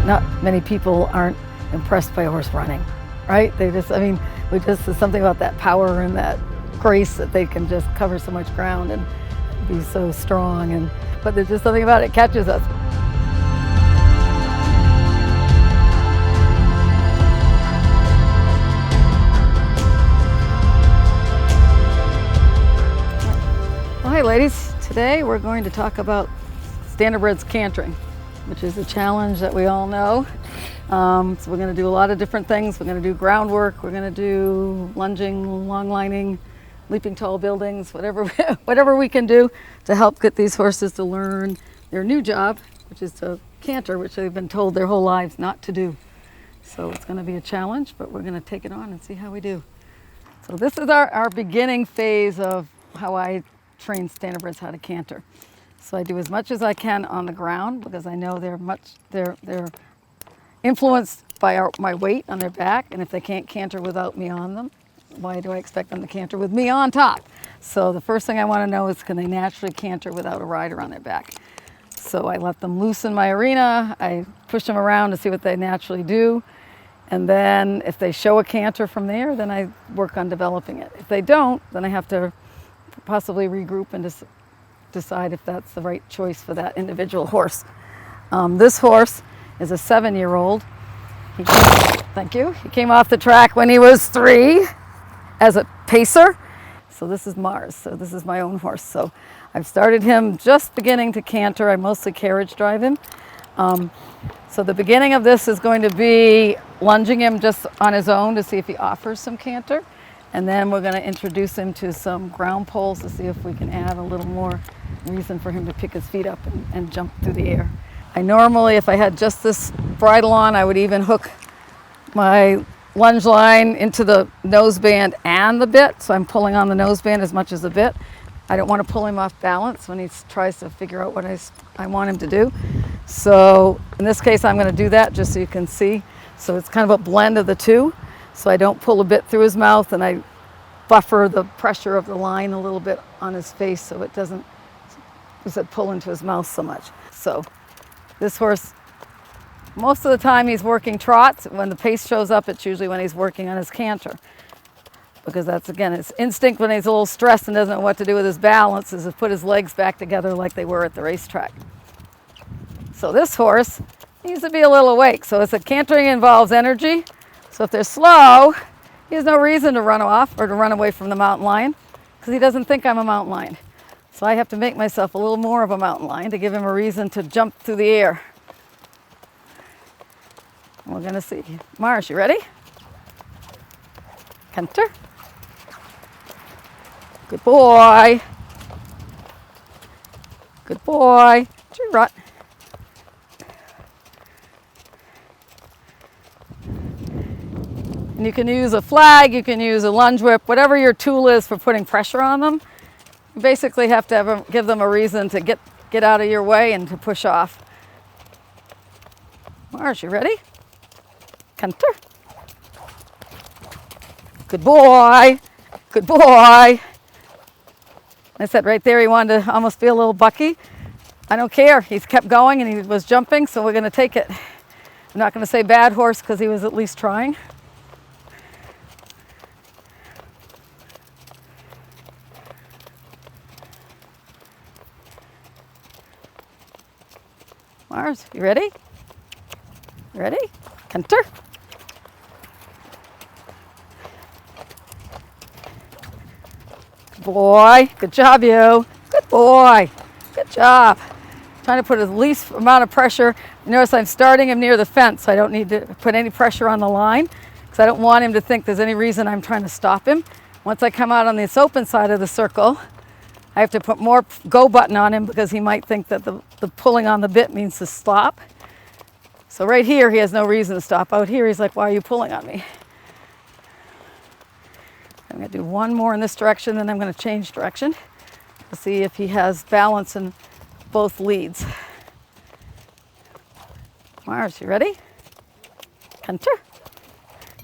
not many people aren't impressed by a horse running, right? They just, I mean, there's something about that power and that grace that they can just cover so much ground and be so strong. But there's just something about it catches us. Well, hi ladies. Today we're going to talk about Standardbreds cantering, which is a challenge that we all know. So we're going to do a lot of different things. We're going to do groundwork, we're going to do lunging, long lining, leaping tall buildings, whatever we can do to help get these horses to learn their new job, which is to canter, which they've been told their whole lives not to do. So it's going to be a challenge, but we're going to take it on and see how we do. So this is our beginning phase of how I train Standardbreds how to canter. So I do as much as I can on the ground because I know they're influenced by my weight on their back, and if they can't canter without me on them, why do I expect them to canter with me on top? So the first thing I want to know is, can they naturally canter without a rider on their back? So I let them loose in my arena, I push them around to see what they naturally do, and then if they show a canter from there, then I work on developing it. If they don't, then I have to possibly regroup and decide if that's the right choice for that individual horse. This horse is a 7-year-old. Thank you. He came off the track when he was 3 as a pacer. So this is Mars. So this is my own horse. So I've started him just beginning to canter. I mostly carriage drive him. So the beginning of this is going to be lunging him just on his own to see if he offers some canter. And then we're going to introduce him to some ground poles to see if we can add a little more reason for him to pick his feet up and jump through the air. I normally, if I had just this bridle on, I would even hook my lunge line into the noseband and the bit. So I'm pulling on the noseband as much as the bit. I don't want to pull him off balance when he tries to figure out what I want him to do. So in this case, I'm going to do that just so you can see. So it's kind of a blend of the two. So I don't pull a bit through his mouth, and I buffer the pressure of the line a little bit on his face so it doesn't pull into his mouth so much. So this horse, most of the time he's working trots. When the pace shows up, it's usually when he's working on his canter. Because that's, again, his instinct when he's a little stressed and doesn't know what to do with his balance is to put his legs back together like they were at the racetrack. So this horse needs to be a little awake. So as the cantering involves energy, so if they're slow, he has no reason to run off or to run away from the mountain lion because he doesn't think I'm a mountain lion. So I have to make myself a little more of a mountain lion to give him a reason to jump through the air. And we're going to see. Mars, you ready? Canter. Good boy. Good boy. Trot. And you can use a flag, you can use a lunge whip, whatever your tool is for putting pressure on them. You basically have to give them a reason to get out of your way and to push off. Mars, you ready? Canter. Good boy. Good boy. I said right there he wanted to almost be a little bucky. I don't care. He's kept going and he was jumping, so we're going to take it. I'm not going to say bad horse because he was at least trying. Mars, you ready? Ready? Canter. Good boy. Good job, you. Good boy. Good job. Trying to put the least amount of pressure. You notice I'm starting him near the fence, so I don't need to put any pressure on the line because I don't want him to think there's any reason I'm trying to stop him. Once I come out on this open side of the circle, I have to put more go button on him because he might think that the pulling on the bit means to stop. So right here, he has no reason to stop. Out here, he's like, why are you pulling on me? I'm going to do one more in this direction, then I'm going to change direction to see if he has balance in both leads. Mars, you ready? Canter.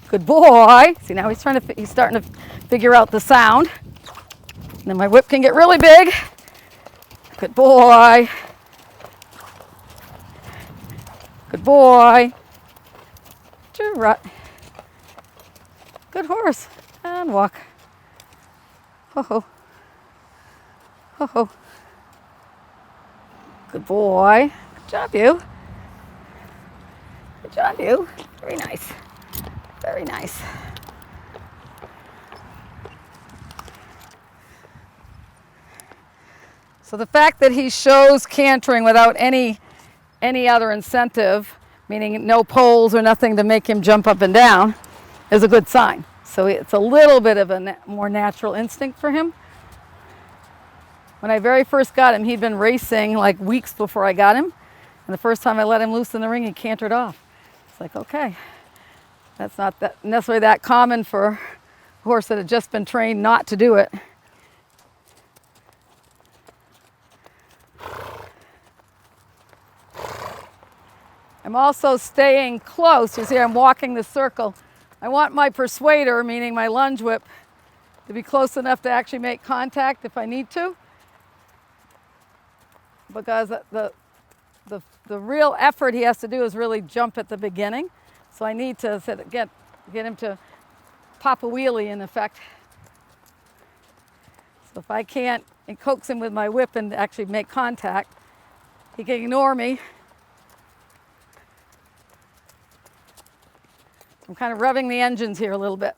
Good boy. See, now he's starting to figure out the sound. And then my whip can get really big. Good boy. Good boy. Trot. Good horse. And walk. Ho ho. Ho ho. Good boy. Good job, you. Good job, you. Very nice. Very nice. So the fact that he shows cantering without any other incentive, meaning no poles or nothing to make him jump up and down, is a good sign. So it's a little bit of a more natural instinct for him. When I very first got him, he'd been racing like weeks before I got him. And the first time I let him loose in the ring, he cantered off. It's like, okay, that's not necessarily that common for a horse that had just been trained not to do it. I'm also staying close. You see, I'm walking the circle. I want my persuader, meaning my lunge whip, to be close enough to actually make contact if I need to. Because the real effort he has to do is really jump at the beginning. So I need to get him to pop a wheelie in effect. So if I can't coax him with my whip and actually make contact, he can ignore me. I'm kind of revving the engines here a little bit.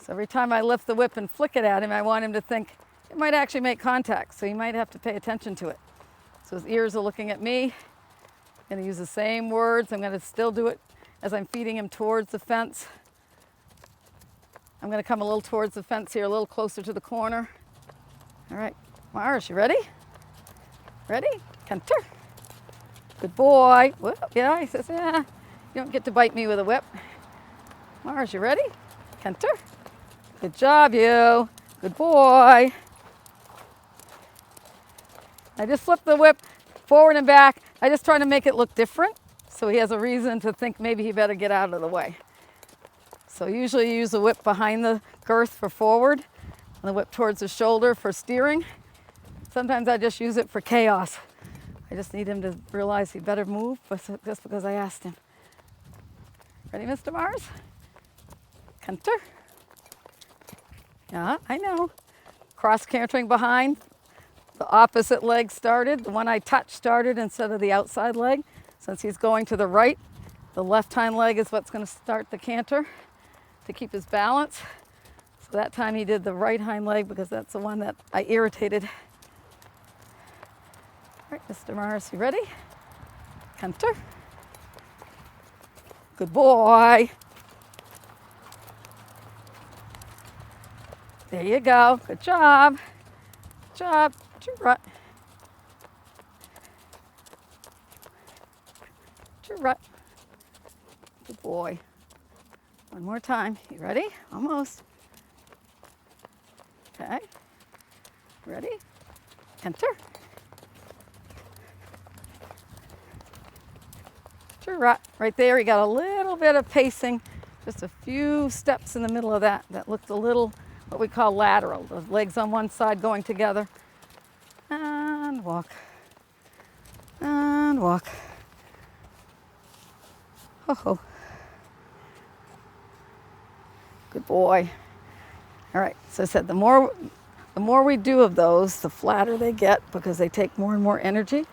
So every time I lift the whip and flick it at him, I want him to think it might actually make contact, so he might have to pay attention to it. So his ears are looking at me. I'm going to use the same words. I'm going to still do it as I'm feeding him towards the fence. I'm going to come a little towards the fence here, a little closer to the corner. All right, Mars, you ready? Ready? Canter. Good boy. Whoop. Yeah, he says, yeah, you don't get to bite me with a whip. Mars, you ready? Canter. Good job, you. Good boy. I just flip the whip forward and back. I just try to make it look different so he has a reason to think maybe he better get out of the way. So usually you use the whip behind the girth for forward and the whip towards the shoulder for steering. Sometimes I just use it for chaos. I just need him to realize he better move just because I asked him. Ready, Mr. Mars? Canter. Yeah, I know. Cross cantering behind. The opposite leg started. The one I touched started instead of the outside leg. Since he's going to the right, the left hind leg is what's going to start the canter to keep his balance. So that time he did the right hind leg because that's the one that I irritated. All right, Mr. Mars, you ready? Canter. Good boy. There you go. Good job. Good job. Trot. Trot. Good boy. One more time. You ready? Almost. Okay. Ready? Canter. Trot. Right there, he got a little bit of pacing, just a few steps in the middle of that. That looked a little, what we call lateral. The legs on one side going together. And walk. And walk. Ho ho. Good boy. All right, so I said the more we do of those, the flatter they get because they take more and more energy.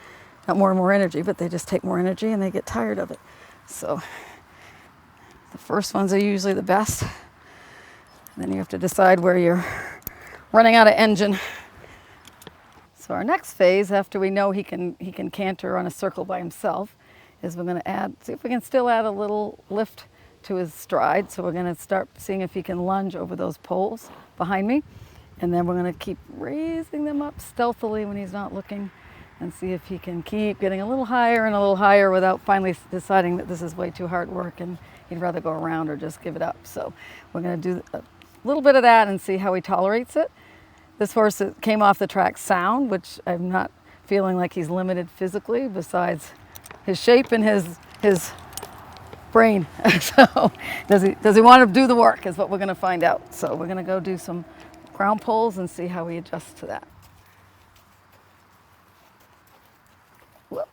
Not more and more energy, but they just take more energy and they get tired of it. So the first ones are usually the best. And then you have to decide where you're running out of engine. So our next phase, after we know he can canter on a circle by himself, is we're going to see if we can still add a little lift to his stride. So we're going to start seeing if he can lunge over those poles behind me. And then we're going to keep raising them up stealthily when he's not looking and see if he can keep getting a little higher without finally deciding that this is way too hard work and he'd rather go around or just give it up. So we're going to do a little bit of that and see how he tolerates it. This horse came off the track sound, which I'm not feeling like he's limited physically besides his shape and his brain. So does he want to do the work is what we're going to find out. So we're going to go do some ground poles and see how he adjusts to that. Whoop.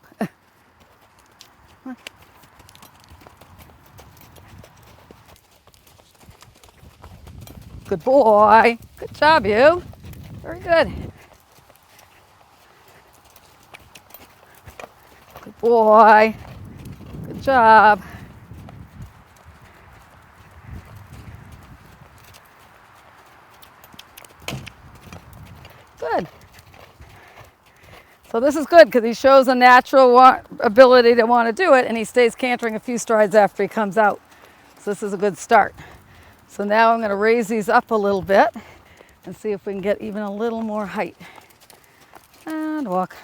Good boy. Good job, you. Very good. Good boy. Good job. Good. So this is good because he shows a natural ability to want to do it, and he stays cantering a few strides after he comes out. So this is a good start. So now I'm going to raise these up a little bit and see if we can get even a little more height. And walk.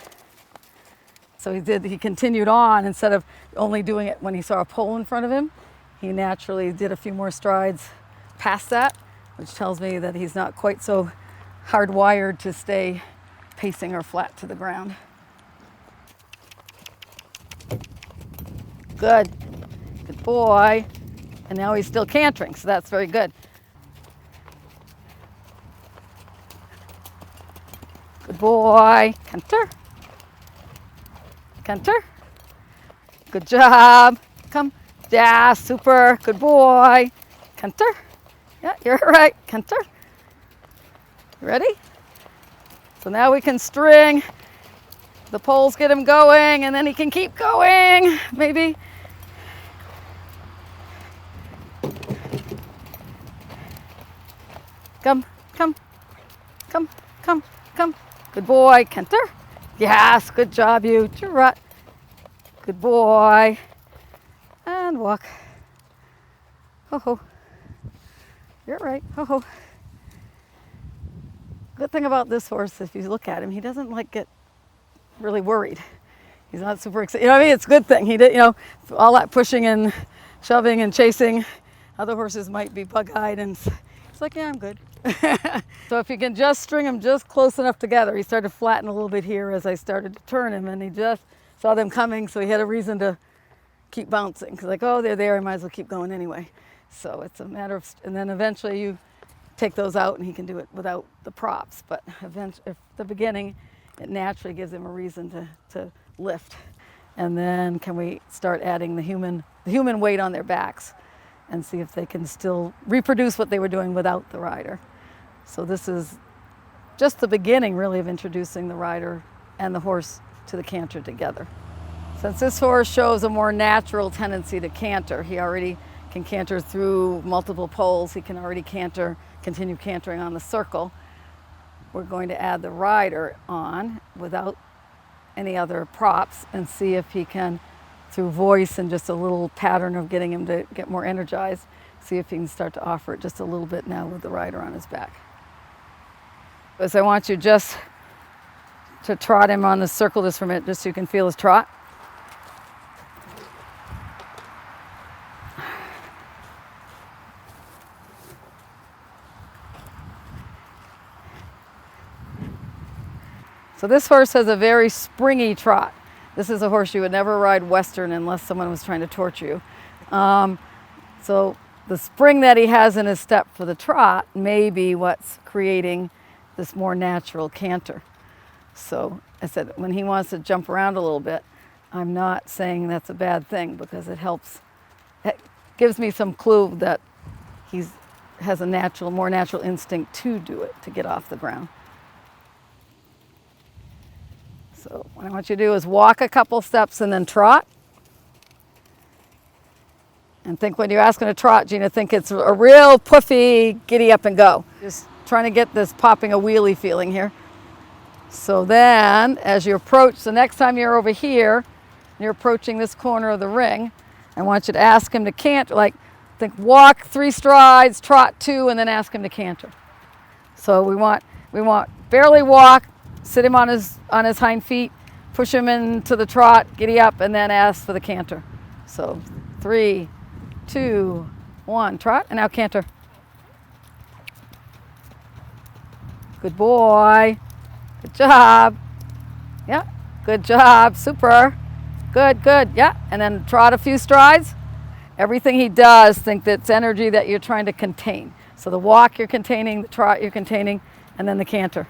So he continued on instead of only doing it when he saw a pole in front of him. He naturally did a few more strides past that, which tells me that he's not quite so hardwired to stay pacing or flat to the ground. Good. Good boy. And now he's still cantering, so that's very good. Good boy. Canter. Canter. Good job. Come. Yeah, super. Good boy. Canter. Yeah, you're right. Canter. Ready? So now we can string. The poles get him going, and then he can keep going, maybe. Come, come, come, come, come. Good boy, canter. Yes, good job, you. Trot. Good boy. And walk. Ho ho. You're right. Ho ho. Good thing about this horse, if you look at him, he doesn't like get really worried. He's not super excited. You know what I mean? It's a good thing. He did, you know, all that pushing and shoving and chasing. Other horses might be bug-eyed, and it's like, yeah, I'm good. So if you can just string them just close enough together. He started to flatten a little bit here as I started to turn him, and he just saw them coming, so he had a reason to keep bouncing. Because like, oh, they're there, I might as well keep going anyway. So it's a matter of, and then eventually you take those out and he can do it without the props. But eventually, at the beginning, it naturally gives him a reason to lift. And then can we start adding the human weight on their backs and see if they can still reproduce what they were doing without the rider. So this is just the beginning, really, of introducing the rider and the horse to the canter together. Since this horse shows a more natural tendency to canter, he already can canter through multiple poles. He can already continue cantering on the circle. We're going to add the rider on without any other props and see if he can, through voice and just a little pattern of getting him to get more energized, see if he can start to offer it just a little bit now with the rider on his back. So I want you just to trot him on the circle just for a minute, just so you can feel his trot. So this horse has a very springy trot. This is a horse you would never ride Western unless someone was trying to torture you. So the spring that he has in his step for the trot may be what's creating this more natural canter. So I said, when he wants to jump around a little bit, I'm not saying that's a bad thing because it helps. It gives me some clue that he has a more natural instinct to do it, to get off the ground. So what I want you to do is walk a couple steps and then trot. And think when you ask him to trot, Gina, think it's a real puffy, giddy up and go. Just trying to get this popping a wheelie feeling here. So then, as you approach, the next time you're over here, and you're approaching this corner of the ring, I want you to ask him to canter, like think walk 3 strides, trot 2, and then ask him to canter. So we want barely walk, sit him on his hind feet, push him into the trot, giddy up, and then ask for the canter. So 3, 2, 1, trot, and now canter. Good boy. Good job. Yeah, good job. Super. Good, good. Yeah, and then trot a few strides. Everything he does, think that's energy that you're trying to contain. So the walk you're containing, the trot you're containing, and then the canter.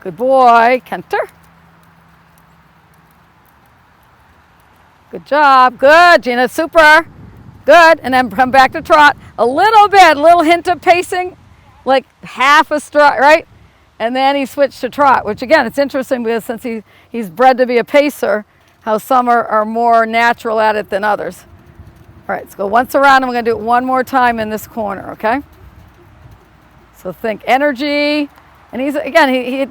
Good boy. Canter. Good job. Good, Gina. Super. Good. And then come back to trot. A little hint of pacing, like half a stride, right? And then he switched to trot, which again, it's interesting because since he's bred to be a pacer, how some are more natural at it than others. All right, let's go once around and we're gonna do it one more time in this corner, okay? So think energy. And he's, again,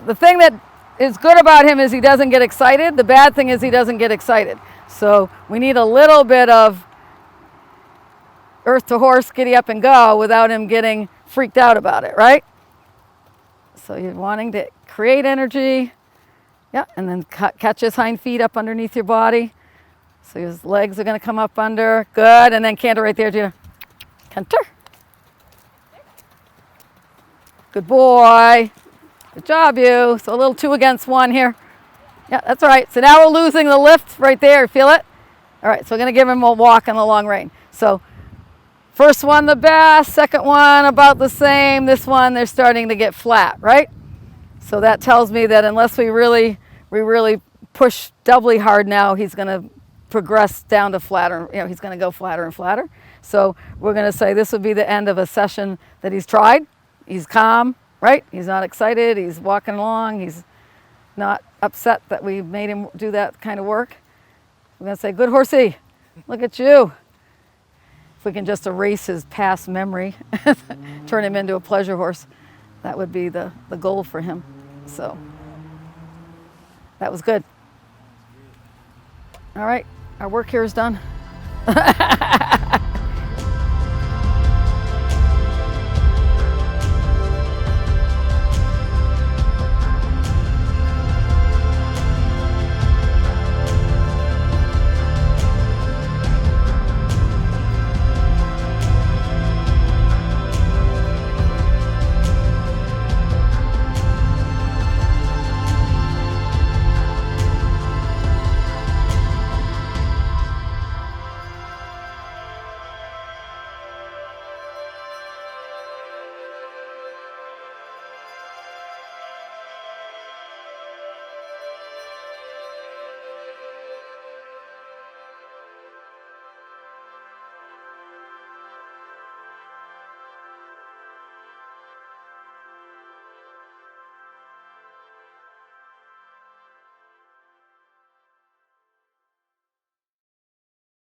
the thing that is good about him is he doesn't get excited. The bad thing is he doesn't get excited. So we need a little bit of earth to horse, giddy up and go without him getting freaked out about it, right? So you're wanting to create energy. Yeah, and then catch his hind feet up underneath your body. So his legs are gonna come up under. Good, and then canter right there, Gina. Canter. Good boy. Good job, you. So a little 2 against 1 here. Yeah, that's all right. So now we're losing the lift right there. Feel it? All right, so we're gonna give him a walk in the long rein. So first one the best, second one about the same. This one they're starting to get flat, right? So that tells me that unless we really push doubly hard now, he's going to progress down to flatter. You know, he's going to go flatter and flatter. So we're going to say this would be the end of a session that he's tried. He's calm, right? He's not excited. He's walking along. He's not upset that we made him do that kind of work. We're going to say, good horsey, look at you. If we can just erase his past memory, turn him into a pleasure horse, that would be the goal for him. So that was good. All right, our work here is done.